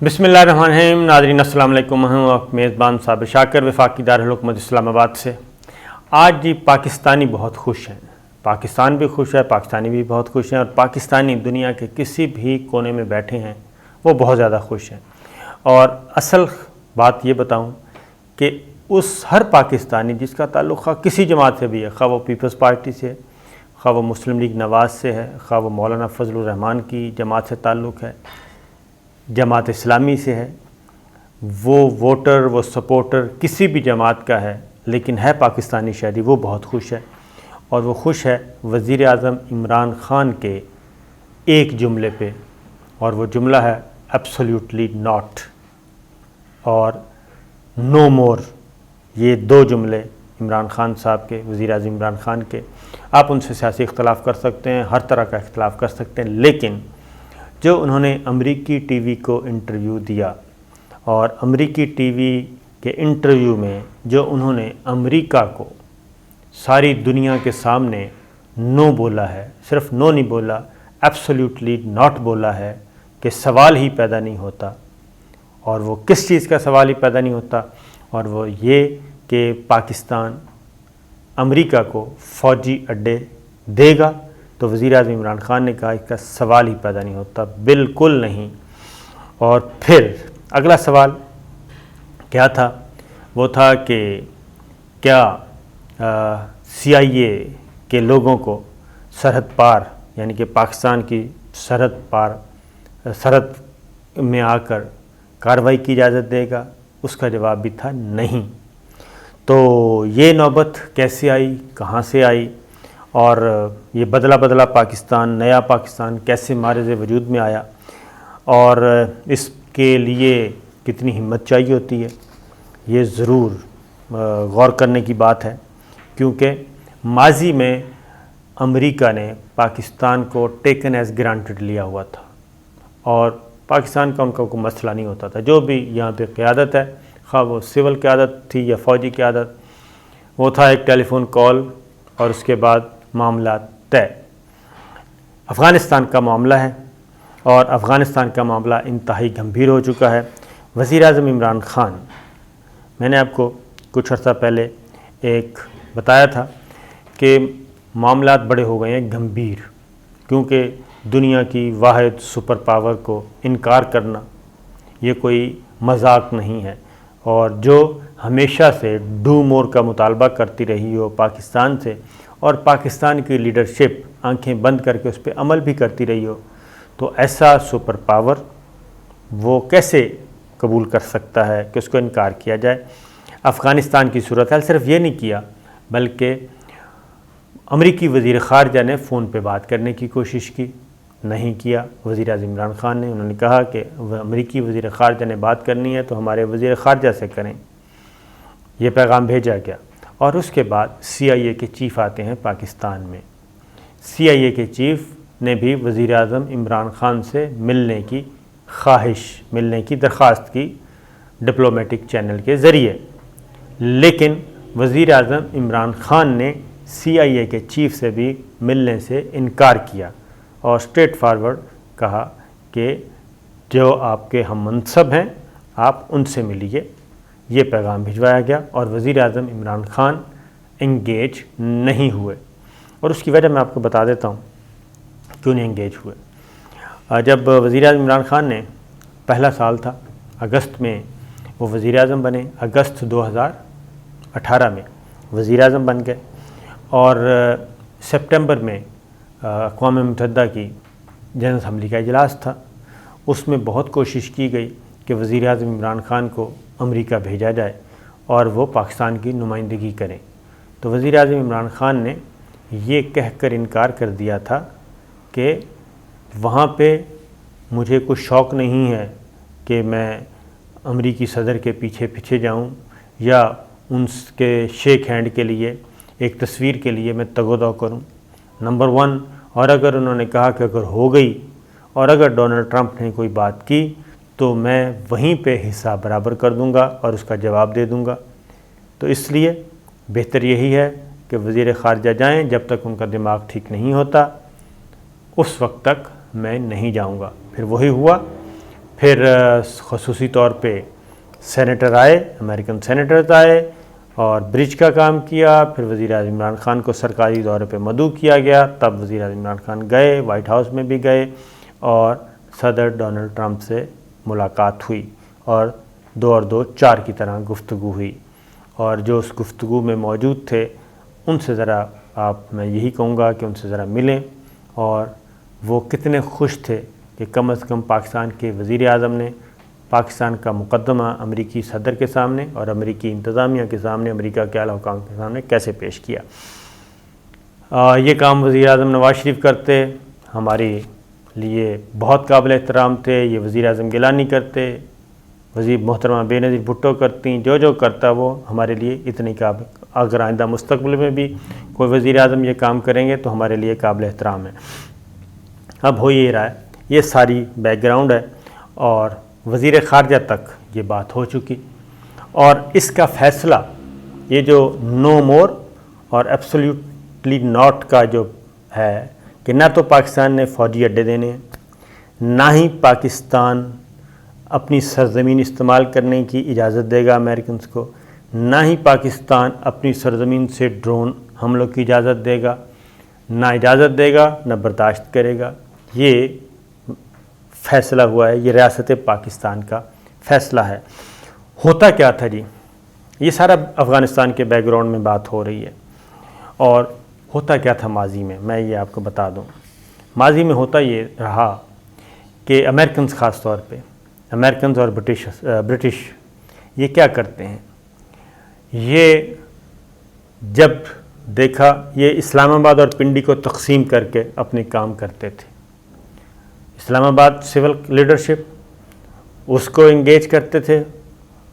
بسم اللہ الرحمن الرحیم. ناظرین السلام علیکم. میں ہوں آپ میزبان صابر شاکر وفاقی دارالحکومت اسلام آباد سے. آج جی پاکستانی بہت خوش ہیں. پاکستان بھی خوش ہے, پاکستانی بھی بہت خوش ہیں, اور پاکستانی دنیا کے کسی بھی کونے میں بیٹھے ہیں وہ بہت زیادہ خوش ہیں. اور اصل بات یہ بتاؤں کہ اس ہر پاکستانی جس کا تعلق خواہ کسی جماعت سے بھی ہے, خواہ وہ پیپلز پارٹی سے, خواہ وہ مسلم لیگ نواز سے ہے, خواہ وہ مولانا فضل الرحمان کی جماعت سے تعلق ہے, جماعت اسلامی سے ہے, وہ ووٹر وہ سپورٹر کسی بھی جماعت کا ہے لیکن ہے پاکستانی شہری, وہ بہت خوش ہے. اور وہ خوش ہے وزیر اعظم عمران خان کے ایک جملے پہ, اور وہ جملہ ہے ایبسولیوٹلی ناٹ اور نو مور. یہ دو جملے عمران خان صاحب کے, وزیر اعظم عمران خان کے. آپ ان سے سیاسی اختلاف کر سکتے ہیں, ہر طرح کا اختلاف کر سکتے ہیں, لیکن جو انہوں نے امریکی ٹی وی کو انٹرویو دیا, اور امریکی ٹی وی کے انٹرویو میں جو انہوں نے امریکہ کو ساری دنیا کے سامنے نو بولا ہے, صرف نو نہیں بولا, ایبسولیوٹلی ناٹ بولا ہے کہ سوال ہی پیدا نہیں ہوتا. اور وہ کس چیز کا سوال ہی پیدا نہیں ہوتا؟ اور وہ یہ کہ پاکستان امریکہ کو فوجی اڈے دے گا. تو وزیر اعظم عمران خان نے کہا اس کا سوال ہی پیدا نہیں ہوتا, بالکل نہیں. اور پھر اگلا سوال کیا تھا؟ وہ تھا کہ کیا سی آئی اے کے لوگوں کو سرحد پار, یعنی کہ پاکستان کی سرحد میں آ کر کارروائی کی اجازت دے گا؟ اس کا جواب بھی تھا نہیں. تو یہ نوبت کیسے آئی, کہاں سے آئی, اور یہ بدلا پاکستان, نیا پاکستان کیسے معرض وجود میں آیا, اور اس کے لیے کتنی ہمت چاہیے ہوتی ہے, یہ ضرور غور کرنے کی بات ہے. کیونکہ ماضی میں امریکہ نے پاکستان کو ٹیکن ایز گرانٹڈ لیا ہوا تھا, اور پاکستان کا ان کا کوئی مسئلہ نہیں ہوتا تھا. جو بھی یہاں پہ قیادت ہے, خواہ وہ سول قیادت تھی یا فوجی قیادت, وہ تھا ایک ٹیلی فون کال اور اس کے بعد معاملات طے. افغانستان کا معاملہ ہے, اور افغانستان کا معاملہ انتہائی گمبھیر ہو چکا ہے. وزیر اعظم عمران خان, میں نے آپ کو کچھ عرصہ پہلے ایک بتایا تھا کہ معاملات بڑے ہو گئے ہیں گمبھیر, کیونکہ دنیا کی واحد سپر پاور کو انکار کرنا یہ کوئی مذاق نہیں ہے. اور جو ہمیشہ سے ڈو مور کا مطالبہ کرتی رہی ہو پاکستان سے, اور پاکستان کی لیڈرشپ آنکھیں بند کر کے اس پہ عمل بھی کرتی رہی ہو, تو ایسا سپر پاور وہ کیسے قبول کر سکتا ہے کہ اس کو انکار کیا جائے؟ افغانستان کی صورتحال صرف یہ نہیں کیا, بلکہ امریکی وزیر خارجہ نے فون پہ بات کرنے کی کوشش کی, نہیں کیا وزیر اعظم عمران خان نے. انہوں نے کہا کہ امریکی وزیر خارجہ نے بات کرنی ہے تو ہمارے وزیر خارجہ سے کریں. یہ پیغام بھیجا گیا. اور اس کے بعد سی آئی اے کے چیف آتے ہیں پاکستان میں. سی آئی اے کے چیف نے بھی وزیر اعظم عمران خان سے ملنے کی خواہش, ملنے کی درخواست کی ڈپلومیٹک چینل کے ذریعے, لیکن وزیر اعظم عمران خان نے سی آئی اے کے چیف سے بھی ملنے سے انکار کیا, اور اسٹریٹ فارورڈ کہا کہ جو آپ کے ہم منصب ہیں آپ ان سے ملیے. یہ پیغام بھجوایا گیا, اور وزیر اعظم عمران خان انگیج نہیں ہوئے. اور اس کی وجہ میں آپ کو بتا دیتا ہوں کیوں نہیں انگیج ہوئے. جب وزیر اعظم عمران خان نے, پہلا سال تھا, اگست میں وہ وزیر اعظم بنے, اگست 2018 میں وزیر اعظم بن گئے, اور سپٹمبر میں اقوام متحدہ کی جنرل اسمبلی کا اجلاس تھا. اس میں بہت کوشش کی گئی کہ وزیر اعظم عمران خان کو امریکہ بھیجا جائے اور وہ پاکستان کی نمائندگی کریں. تو وزیر اعظم عمران خان نے یہ کہہ کر انکار کر دیا تھا کہ وہاں پہ مجھے کوئی شوق نہیں ہے کہ میں امریکی صدر کے پیچھے جاؤں, یا ان کے شیک ہینڈ کے لیے, ایک تصویر کے لیے میں تگ و دو کروں, نمبر 1. اور اگر انہوں نے کہا کہ اگر ہو گئی اور اگر ڈونلڈ ٹرمپ نے کوئی بات کی تو میں وہیں پہ حصہ برابر کر دوں گا اور اس کا جواب دے دوں گا. تو اس لیے بہتر یہی ہے کہ وزیر خارجہ جائیں, جب تک ان کا دماغ ٹھیک نہیں ہوتا اس وقت تک میں نہیں جاؤں گا. پھر وہی ہوا پھر خصوصی طور پہ سینیٹر آئے، امریکن سینیٹرز آئے اور برج کا کام کیا. پھر وزیر اعظم عمران خان کو سرکاری دورے پہ مدعو کیا گیا، تب وزیر اعظم عمران خان گئے، وائٹ ہاؤس میں بھی گئے اور صدر ڈونلڈ ٹرمپ سے ملاقات ہوئی اور 2 اور 2 4 کی طرح گفتگو ہوئی. اور جو اس گفتگو میں موجود تھے ان سے ذرا میں یہی کہوں گا کہ ان سے ذرا ملیں اور وہ کتنے خوش تھے کہ کم از کم پاکستان کے وزیر اعظم نے پاکستان کا مقدمہ امریکی صدر کے سامنے اور امریکی انتظامیہ کے سامنے، امریکہ کے اعلیٰ حکام کے سامنے کیسے پیش کیا. یہ کام وزیر اعظم نواز شریف کرتے ہمارے لیے بہت قابل احترام تھے. یہ وزیر اعظم گیلانی کرتے، وزیر محترمہ بے نظیر بھٹو کرتی، جو کرتا وہ ہمارے لیے اتنی قابل. اگر آئندہ مستقبل میں بھی کوئی وزیر اعظم یہ کام کریں گے تو ہمارے لیے قابل احترام ہے. اب ہو یہ رہا ہے، یہ ساری بیک گراؤنڈ ہے اور وزیر خارجہ تک یہ بات ہو چکی اور اس کا فیصلہ یہ جو نو مور اور ایبسلیوٹلی ناٹ کا جو ہے کہ نہ تو پاکستان نے فوجی اڈے دینے ہیں، نہ ہی پاکستان اپنی سرزمین استعمال کرنے کی اجازت دے گا امریکنز کو، نہ ہی پاکستان اپنی سرزمین سے ڈرون حملوں کی اجازت دے گا، نہ اجازت دے گا نہ برداشت کرے گا. یہ فیصلہ ہوا ہے، یہ ریاست پاکستان کا فیصلہ ہے. ہوتا کیا تھا جی؟ یہ سارا افغانستان کے بیک گراؤنڈ میں بات ہو رہی ہے اور ہوتا کیا تھا ماضی میں یہ آپ کو بتا دوں. ماضی میں ہوتا یہ رہا کہ امریکنز خاص طور پہ امریکنز اور برٹش یہ کیا کرتے ہیں، یہ جب دیکھا یہ اسلام آباد اور پنڈی کو تقسیم کر کے اپنے کام کرتے تھے. اسلام آباد سول لیڈرشپ اس کو انگیج کرتے تھے،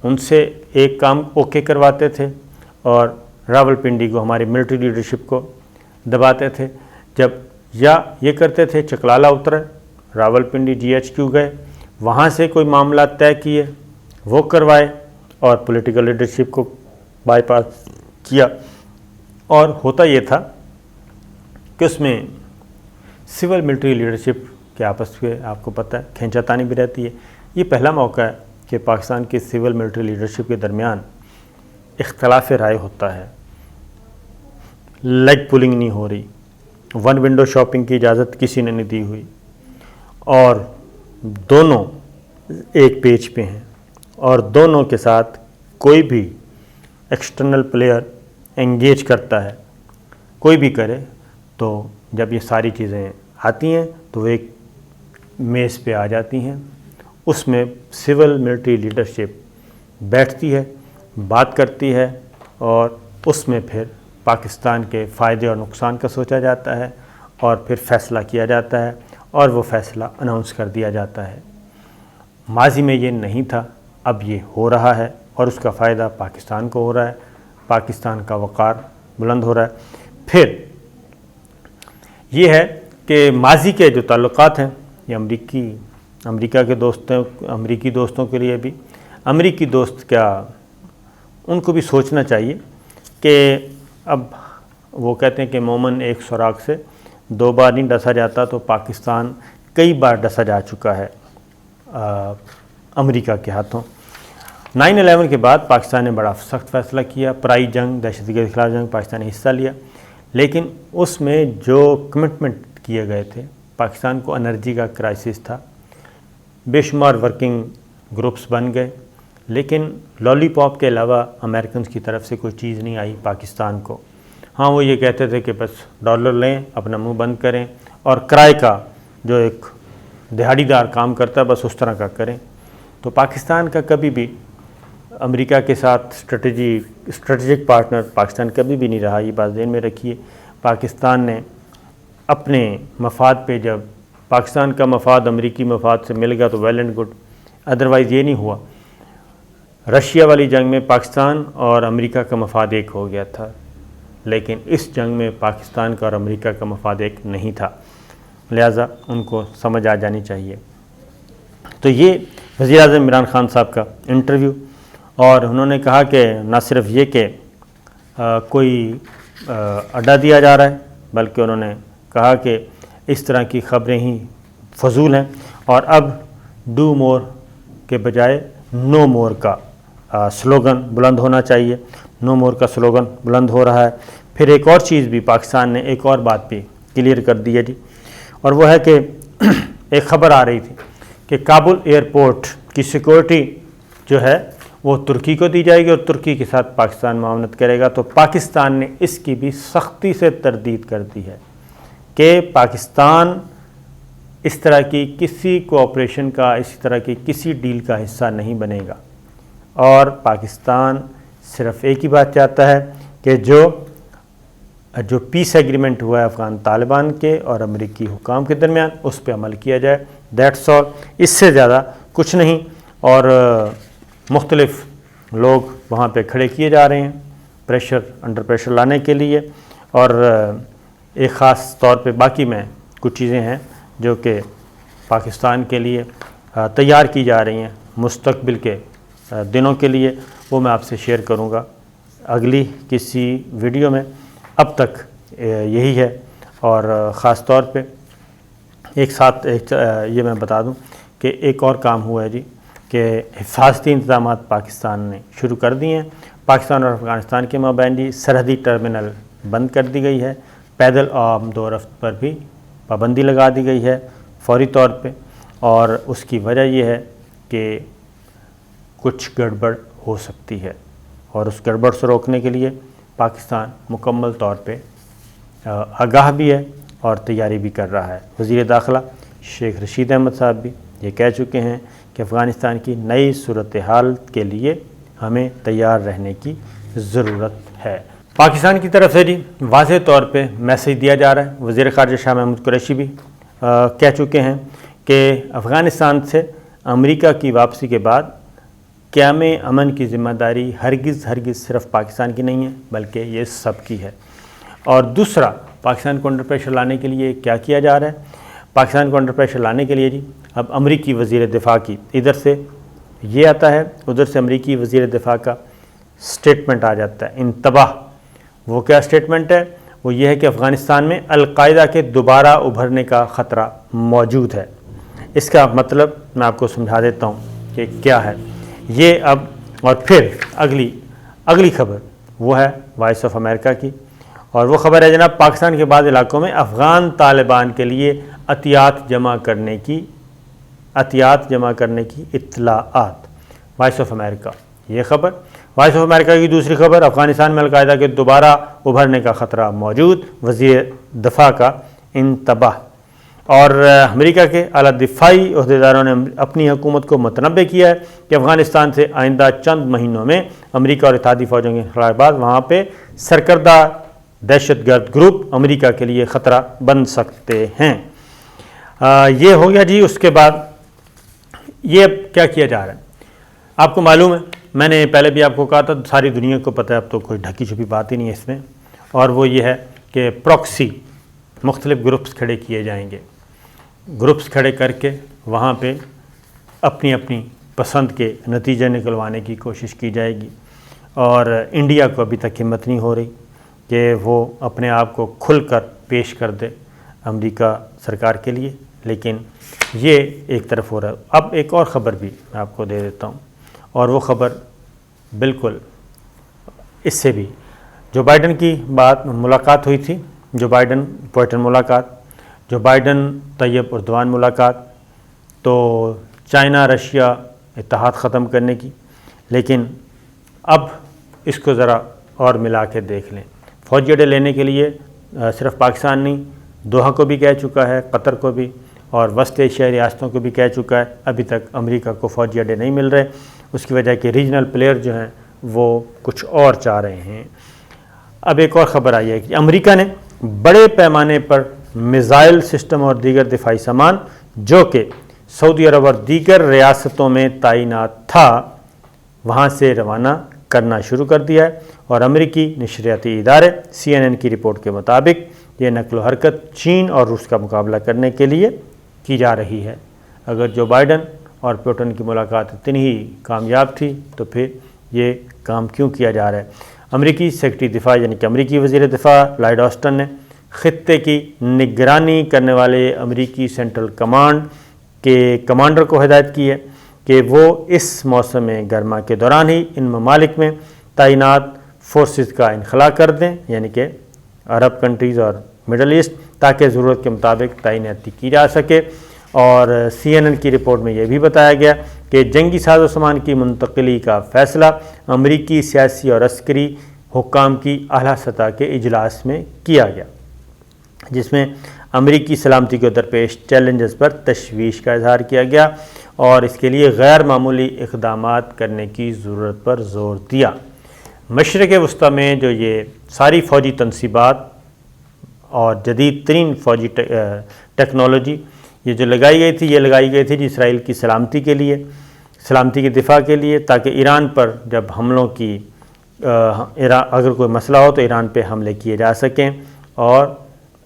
ان سے ایک کام اوکے کرواتے تھے اور راول پنڈی کو ہماری ملٹری لیڈرشپ کو دباتے تھے. جب یا یہ کرتے تھے چکلالہ اترے، راول پنڈی GHQ گئے، وہاں سے کوئی معاملات طے کیے وہ کروائے اور پولیٹیکل لیڈرشپ کو بائی پاس کیا. اور ہوتا یہ تھا کہ اس میں سول ملٹری لیڈرشپ کے آپس میں آپ کو پتہ ہے کھینچا تانی بھی رہتی ہے. یہ پہلا موقع ہے کہ پاکستان کی سول ملٹری لیڈرشپ کے درمیان اختلاف رائے ہوتا ہے، لیگ پولنگ نہیں ہو رہی، ون ونڈو شاپنگ کی اجازت کسی نے نہیں دی ہوئی اور دونوں ایک پیج پہ ہیں اور دونوں کے ساتھ کوئی بھی ایکسٹرنل پلیئر انگیج کرتا ہے، کوئی بھی کرے تو جب یہ ساری چیزیں آتی ہیں تو وہ ایک میز پہ آ جاتی ہیں. اس میں سول ملٹری لیڈرشپ بیٹھتی ہے، بات کرتی ہے اور اس میں پھر پاکستان کے فائدے اور نقصان کا سوچا جاتا ہے اور پھر فیصلہ کیا جاتا ہے اور وہ فیصلہ اناؤنس کر دیا جاتا ہے. ماضی میں یہ نہیں تھا، اب یہ ہو رہا ہے اور اس کا فائدہ پاکستان کو ہو رہا ہے، پاکستان کا وقار بلند ہو رہا ہے. پھر یہ ہے کہ ماضی کے جو تعلقات ہیں یہ امریکہ کے امریکی دوستوں کے لیے بھی امریکی دوست کیا ان کو بھی سوچنا چاہیے کہ اب وہ کہتے ہیں کہ مومن ایک سوراخ سے 2 بار نہیں ڈسا جاتا، تو پاکستان کئی بار ڈسا جا چکا ہے امریکہ کے ہاتھوں. 9/11 کے بعد پاکستان نے بڑا سخت فیصلہ کیا، پرائی جنگ، دہشت گردی کے خلاف جنگ، پاکستان نے حصہ لیا، لیکن اس میں جو کمٹمنٹ کیے گئے تھے، پاکستان کو انرجی کا کرائسس تھا، بے شمار ورکنگ گروپس بن گئے، لیکن لالی پاپ کے علاوہ امریکنز کی طرف سے کوئی چیز نہیں آئی پاکستان کو. ہاں وہ یہ کہتے تھے کہ بس ڈالر لیں، اپنا منہ بند کریں اور کرائے کا جو ایک دہاڑی دار کام کرتا ہے بس اس طرح کا کریں. تو پاکستان کا کبھی بھی امریکہ کے ساتھ اسٹریٹجک پارٹنر پاکستان کبھی بھی نہیں رہا، یہ بات ذہن میں رکھیے. پاکستان نے اپنے مفاد پہ، جب پاکستان کا مفاد امریکی مفاد سے مل گیا تو ویل اینڈ گڈ، ادروائز یہ نہیں ہوا. رشیا والی جنگ میں پاکستان اور امریکہ کا مفاد ایک ہو گیا تھا، لیکن اس جنگ میں پاکستان کا اور امریکہ کا مفاد ایک نہیں تھا، لہٰذا ان کو سمجھ آ جانی چاہیے. تو یہ وزیر اعظم عمران خان صاحب کا انٹرویو، اور انہوں نے کہا کہ نہ صرف یہ کہ کوئی اڈا دیا جا رہا ہے، بلکہ انہوں نے کہا کہ اس طرح کی خبریں ہی فضول ہیں اور اب ڈو مور کے بجائے نو مور کا سلوگن بلند ہونا چاہیے۔ نو مور کا سلوگن بلند ہو رہا ہے۔ پھر ایک اور چیز بھی پاکستان نے ایک اور بات بھی کلیئر کر دی ہے جی، اور وہ ہے کہ ایک خبر آ رہی تھی کہ کابل ایئرپورٹ کی سیکورٹی جو ہے وہ ترکی کو دی جائے گی اور ترکی کے ساتھ پاکستان معاونت کرے گا۔ تو پاکستان نے اس کی بھی سختی سے تردید کر دی ہے کہ پاکستان اس طرح کی کسی کوآپریشن کا، اسی طرح کی کسی ڈیل کا حصہ نہیں بنے گا، اور پاکستان صرف ایک ہی بات چاہتا ہے کہ جو پیس ایگریمنٹ ہوا ہے افغان طالبان کے اور امریکی حکام کے درمیان، اس پہ عمل کیا جائے، دیٹس آل، اس سے زیادہ کچھ نہیں۔ اور مختلف لوگ وہاں پہ کھڑے کیے جا رہے ہیں انڈر پریشر لانے کے لیے، اور ایک خاص طور پہ باقی میں کچھ چیزیں ہیں جو کہ پاکستان کے لیے تیار کی جا رہی ہیں مستقبل کے دنوں کے لیے، وہ میں آپ سے شیئر کروں گا اگلی کسی ویڈیو میں۔ اب تک یہی ہے، اور خاص طور پہ ایک ساتھ یہ میں بتا دوں کہ ایک اور کام ہوا ہے جی کہ حفاظتی انتظامات پاکستان نے شروع کر دیے ہیں۔ پاکستان اور افغانستان کے مابین جی سرحدی ٹرمینل بند کر دی گئی ہے، پیدل آمد و رفت پر بھی پابندی لگا دی گئی ہے فوری طور پہ، اور اس کی وجہ یہ ہے کہ کچھ گڑبڑ ہو سکتی ہے، اور اس گڑبڑ سے روکنے کے لیے پاکستان مکمل طور پہ آگاہ بھی ہے اور تیاری بھی کر رہا ہے۔ وزیر داخلہ شیخ رشید احمد صاحب بھی یہ کہہ چکے ہیں کہ افغانستان کی نئی صورتحال کے لیے ہمیں تیار رہنے کی ضرورت ہے۔ پاکستان کی طرف سے جی واضح طور پہ میسیج دیا جا رہا ہے۔ وزیر خارجہ شاہ محمود قریشی بھی کہہ چکے ہیں کہ افغانستان سے امریکہ کی واپسی کے بعد قیام امن کی ذمہ داری ہرگز صرف پاکستان کی نہیں ہے، بلکہ یہ سب کی ہے۔ اور دوسرا، پاکستان کو انڈر پریشر لانے کے لیے کیا کیا جا رہا ہے؟ پاکستان کو انڈر پریشر لانے کے لیے جی اب امریکی وزیر دفاع کی ادھر سے یہ آتا ہے، ادھر سے امریکی وزیر دفاع کا سٹیٹمنٹ آ جاتا ہے، انتباہ۔ وہ کیا سٹیٹمنٹ ہے؟ وہ یہ ہے کہ افغانستان میں القاعدہ کے دوبارہ ابھرنے کا خطرہ موجود ہے۔ اس کا مطلب میں آپ کو سمجھا دیتا ہوں کہ کیا ہے یہ اب۔ اور پھر اگلی خبر وہ ہے وائس آف امریکہ کی، اور وہ خبر ہے جناب پاکستان کے بعض علاقوں میں افغان طالبان کے لیے عطیات جمع کرنے کی اطلاعات۔ وائس آف امریکہ یہ خبر۔ وائس آف امریکہ کی دوسری خبر، افغانستان میں القاعدہ کے دوبارہ ابھرنے کا خطرہ موجود، وزیر دفاع کا انتباہ۔ اور امریکہ کے اعلیٰ دفاعی عہدیداروں نے اپنی حکومت کو متنبع کیا ہے کہ افغانستان سے آئندہ چند مہینوں میں امریکہ اور اتحادی فوجوں کے انخلاءات وہاں پہ سرکردہ دہشت گرد گروپ امریکہ کے لیے خطرہ بن سکتے ہیں۔ یہ ہو گیا جی۔ اس کے بعد یہ اب کیا کیا جا رہا ہے؟ آپ کو معلوم ہے، میں نے پہلے بھی آپ کو کہا تھا، ساری دنیا کو پتہ ہے، اب تو کوئی ڈھکی چھپی بات ہی نہیں ہے اس میں، اور وہ یہ ہے کہ پروکسی مختلف گروپس کھڑے کیے جائیں گے۔ گروپس کھڑے کر کے وہاں پہ اپنی پسند کے نتیجے نکلوانے کی کوشش کی جائے گی، اور انڈیا کو ابھی تک ہمت نہیں ہو رہی کہ وہ اپنے آپ کو کھل کر پیش کر دے امریکہ سرکار کے لیے، لیکن یہ ایک طرف ہو رہا ہے۔ اب ایک اور خبر بھی میں آپ کو دے دیتا ہوں، اور وہ خبر بالکل اس سے بھی، جو بائیڈن کی ملاقات ہوئی تھی، جو بائیڈن پوٹن ملاقات، جو بائیڈن طیب اردوان ملاقات، تو چائنا رشیا اتحاد ختم کرنے کی، لیکن اب اس کو ذرا اور ملا کے دیکھ لیں۔ فوجی اڈے لینے کے لیے صرف پاکستان نہیں، دوحہ کو بھی کہہ چکا ہے، قطر کو بھی، اور وسط ایشیائی ریاستوں کو بھی کہہ چکا ہے۔ ابھی تک امریکہ کو فوجی اڈے نہیں مل رہے، اس کی وجہ کہ ریجنل پلیئر جو ہیں وہ کچھ اور چاہ رہے ہیں۔ اب ایک اور خبر آئی ہے کہ امریکہ نے بڑے پیمانے پر میزائل سسٹم اور دیگر دفاعی سامان جو کہ سعودی عرب اور دیگر ریاستوں میں تعینات تھا، وہاں سے روانہ کرنا شروع کر دیا ہے۔ اور امریکی نشریاتی ادارے CNN کی رپورٹ کے مطابق یہ نقل و حرکت چین اور روس کا مقابلہ کرنے کے لیے کی جا رہی ہے۔ اگر جو بائیڈن اور پوٹن کی ملاقات اتنی ہی کامیاب تھی تو پھر یہ کام کیوں کیا جا رہا ہے؟ امریکی سیکرٹری دفاع یعنی کہ امریکی وزیر دفاع لائیڈ آسٹن نے خطے کی نگرانی کرنے والے امریکی سینٹرل کمانڈ کے کمانڈر کو ہدایت کی ہے کہ وہ اس موسم گرما کے دوران ہی ان ممالک میں تعینات فورسز کا انخلا کر دیں، یعنی کہ عرب کنٹریز اور مڈل ایسٹ، تاکہ ضرورت کے مطابق تعیناتی کی جا سکے۔ اور CNN کی رپورٹ میں یہ بھی بتایا گیا کہ جنگی ساز و سامان کی منتقلی کا فیصلہ امریکی سیاسی اور عسکری حکام کی اعلیٰ سطح کے اجلاس میں کیا گیا، جس میں امریکی سلامتی کو درپیش چیلنجز پر تشویش کا اظہار کیا گیا اور اس کے لیے غیر معمولی اقدامات کرنے کی ضرورت پر زور دیا۔ مشرق وسطیٰ میں جو یہ ساری فوجی تنصیبات اور جدید ترین فوجی ٹیکنالوجی یہ جو لگائی گئی تھی، یہ لگائی گئی تھی اسرائیل کی سلامتی کے لیے، سلامتی کے دفاع کے لیے، تاکہ ایران پر جب حملوں کی اگر کوئی مسئلہ ہو تو ایران پہ حملے کیے جا سکیں اور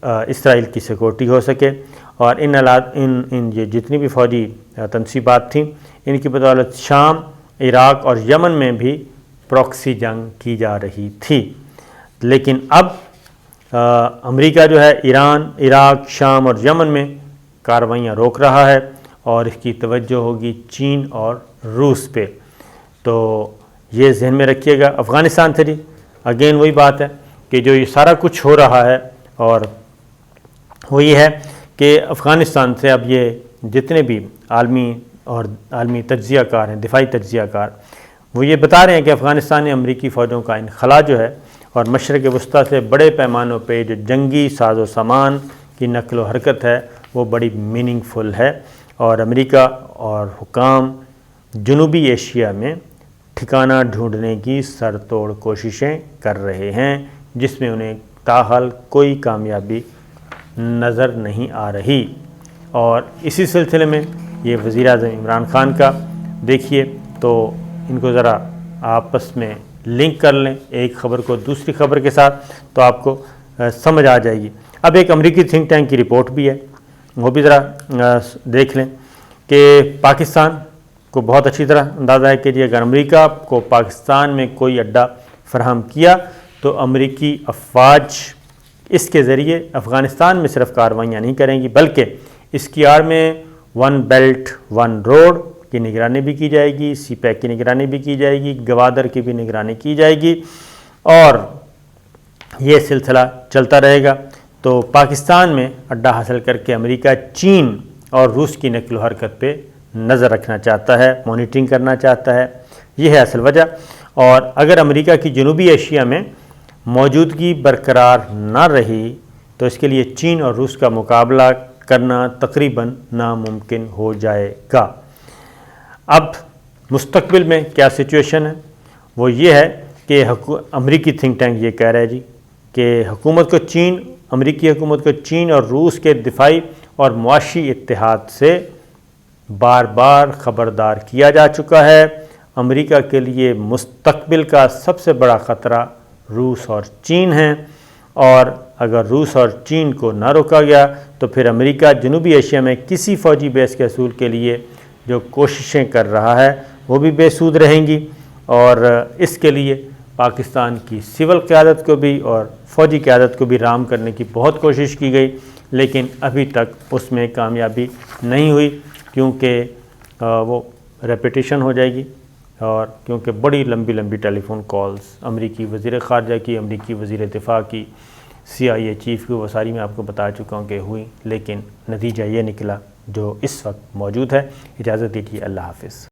اسرائیل کی سیکورٹی ہو سکے۔ اور ان یہ جتنی بھی فوجی تنصیبات تھیں، ان کی بدولت شام، عراق اور یمن میں بھی پروکسی جنگ کی جا رہی تھی۔ لیکن اب امریکہ جو ہے ایران، عراق، شام اور یمن میں کارروائیاں روک رہا ہے اور اس کی توجہ ہوگی چین اور روس پہ۔ تو یہ ذہن میں رکھیے گا۔ افغانستان سے اگین وہی بات ہے کہ جو یہ سارا کچھ ہو رہا ہے، اور وہ یہ ہے کہ افغانستان سے اب یہ جتنے بھی عالمی تجزیہ کار ہیں، دفاعی تجزیہ کار، وہ یہ بتا رہے ہیں کہ افغانستان میں امریکی فوجوں کا انخلا جو ہے اور مشرق وسطیٰ سے بڑے پیمانوں پہ جو جنگی ساز و سامان کی نقل و حرکت ہے وہ بڑی میننگ فل ہے، اور امریکہ اور حکام جنوبی ایشیا میں ٹھکانہ ڈھونڈنے کی سر توڑ کوششیں کر رہے ہیں، جس میں انہیں تاحال کوئی کامیابی نظر نہیں آ رہی۔ اور اسی سلسلے میں یہ وزیر اعظم عمران خان کا دیکھیے تو ان کو ذرا آپس میں لنک کر لیں ایک خبر کو دوسری خبر کے ساتھ، تو آپ کو سمجھ آ جائے گی۔ اب ایک امریکی تھنک ٹینک کی رپورٹ بھی ہے، وہ بھی ذرا دیکھ لیں کہ پاکستان کو بہت اچھی طرح اندازہ ہے کہ اگر امریکہ کو پاکستان میں کوئی اڈہ فراہم کیا تو امریکی افواج اس کے ذریعے افغانستان میں صرف کارروائیاں نہیں کریں گی، بلکہ اس کی آڑ میں ون بیلٹ ون روڈ کی نگرانی بھی کی جائے گی، سی پیک کی نگرانی بھی کی جائے گی، گوادر کی بھی نگرانی کی جائے گی، اور یہ سلسلہ چلتا رہے گا۔ تو پاکستان میں اڈہ حاصل کر کے امریکہ چین اور روس کی نقل و حرکت پہ نظر رکھنا چاہتا ہے، مانیٹرنگ کرنا چاہتا ہے، یہ ہے اصل وجہ۔ اور اگر امریکہ کی جنوبی ایشیا میں موجودگی برقرار نہ رہی تو اس کے لیے چین اور روس کا مقابلہ کرنا تقریباً ناممکن ہو جائے گا۔ اب مستقبل میں کیا سچویشن ہے، وہ یہ ہے کہ امریکی تھنک ٹینک یہ کہہ رہا ہے کہ امریکی حکومت کو چین اور روس کے دفاعی اور معاشی اتحاد سے بار بار خبردار کیا جا چکا ہے۔ امریکہ کے لیے مستقبل کا سب سے بڑا خطرہ روس اور چین ہیں، اور اگر روس اور چین کو نہ روکا گیا تو پھر امریکہ جنوبی ایشیا میں کسی فوجی بیس کے حصول کے لیے جو کوششیں کر رہا ہے وہ بھی بے سود رہیں گی، اور اس کے لیے پاکستان کی سول قیادت کو بھی اور فوجی قیادت کو بھی رام کرنے کی بہت کوشش کی گئی، لیکن ابھی تک اس میں کامیابی نہیں ہوئی، کیونکہ وہ ریپیٹیشن ہو جائے گی، اور کیونکہ بڑی لمبی ٹیلی فون کالز امریکی وزیر خارجہ کی، امریکی وزیر دفاع کی، CIA چیف کی، وہ ساری میں آپ کو بتا چکا ہوں کہ ہوئی، لیکن نتیجہ یہ نکلا جو اس وقت موجود ہے۔ اجازت دیجیے، اللہ حافظ۔